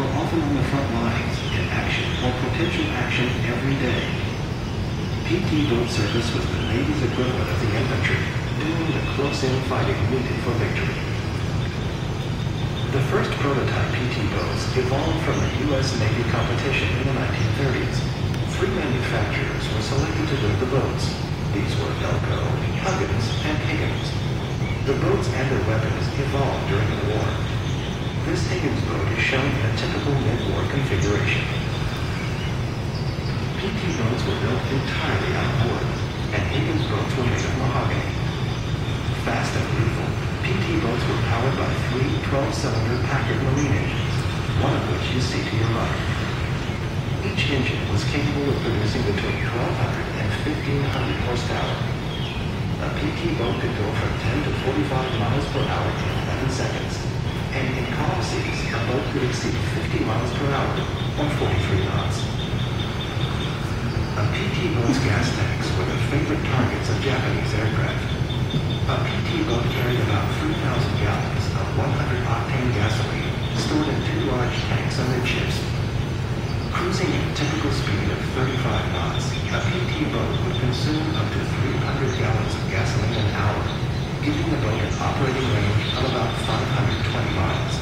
were often on the front lines in action or potential action every day. PT boat service was the Navy's equivalent of the infantry, doing the close-in fighting needed for victory. The first prototype PT boats evolved from the U.S. Navy competition in the 1930s. 3 manufacturers were selected to build the boats. These were Elco, Huggins, and Higgins. The boats and their weapons evolved during the war. This Higgins boat is shown in a typical mid-war configuration. PT boats were built entirely out of wood, and Higgins boats were made of mahogany. Fast and lethal, PT boats were powered by 3 12-cylinder Packard marine engines, one of which you see to your right. Each engine was capable of producing between 1,200 and 1,500 horsepower. A PT boat could go from 10 to 45 miles per hour in 11 seconds, and in calm seas, a boat could exceed 50 miles per hour, or 43 knots. A PT boat's gas tanks were the favorite targets of Japanese aircraft. A PT boat carried about 3,000 gallons of 100-octane gasoline stored in 2 large tanks amidships. Cruising at a typical speed of 35 knots, a PT boat would consume up to 300 gallons of gasoline an hour, giving the boat an operating range of about 520 miles.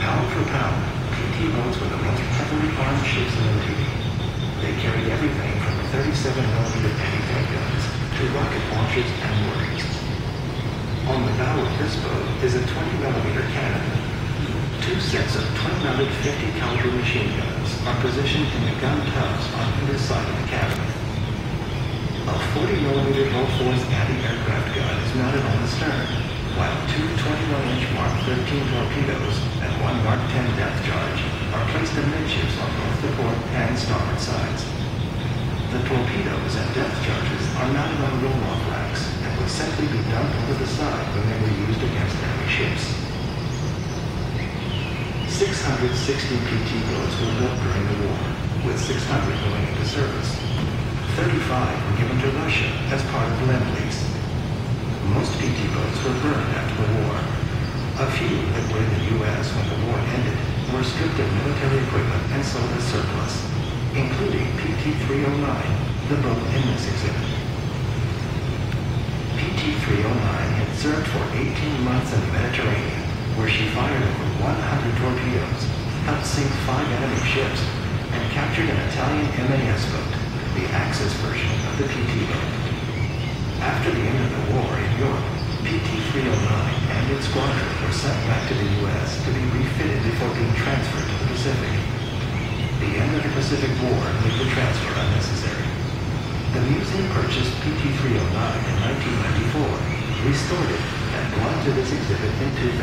Pound for pound, PT boats were the most heavily armed ships in the Navy. They carried everything from 37mm anti-tank guns to rocket launchers and mortars. On the bow of this boat is a 20mm cannon. 2 sets of twin-mounted 50-caliber machine guns are positioned in the gun tubs on either side of the cabin. A 40mm Rolls-Royce anti-aircraft gun is mounted on the stern, while 2 21-inch Mark 13 torpedoes and 1 Mark 10 depth charge are placed amidships on both the port and starboard sides. The torpedoes and depth charges are mounted on roll-off racks and would simply be dumped over the side when they were used against enemy ships. 660 PT boats were built during the war, with 600 going into service. 35 were given to Russia as part of Lend-Lease. Most PT boats were burned after the war. A few that were in the U.S. when the war ended were stripped of military equipment and sold as surplus, including PT-309, the boat in this exhibit. PT-309 had served for 18 months in the Mediterranean, where she fired over 100 torpedoes, helped sink 5 enemy ships, and captured an Italian MAS boat, the Axis version of the PT boat. After the end of the war in Europe, PT-309 and its squadron were sent back to the U.S. to be refitted before being transferred to the Pacific. The end of the Pacific War made the transfer unnecessary. The museum purchased PT-309 in 1994, restored it, and brought it to this exhibit in 2001.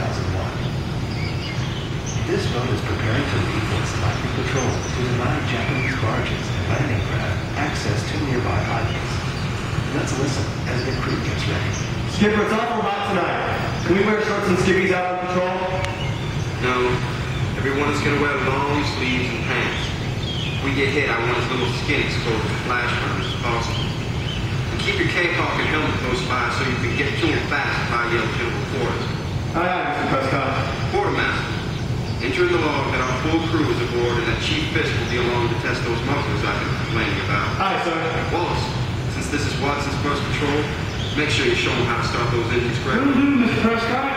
This boat is preparing to leave for its nightly patrol to deny Japanese barges and landing craft access to nearby islands. Let's listen as the crew gets ready. Skipper, it's awful hot tonight. Can we wear shorts and skivvies out on patrol? No. Everyone is going to wear long sleeves and pants. If we get hit, I want as little skin exposed to flash burners as possible. And keep your K-Hawk and helmet close by so you can get to them fast if I yell general quarters. Aye, aye, Mr. Prescott. Quartermaster, enter in the log that our full crew is aboard and that Chief Fisk will be along to test those mufflers I've been complaining about. Aye, sir. Wallace, since this is Watson's first patrol, make sure you show him how to start those engines correctly. Will do, Mr. Prescott.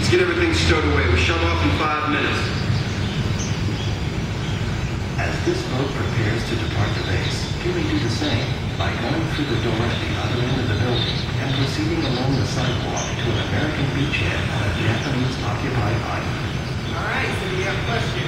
Get everything stowed away. We shut off in 5 minutes. As this boat prepares to depart the base, you may do the same by going through the door at the other end of the building and proceeding along the sidewalk to an American beachhead on a Japanese-occupied island. All right, so we have questions.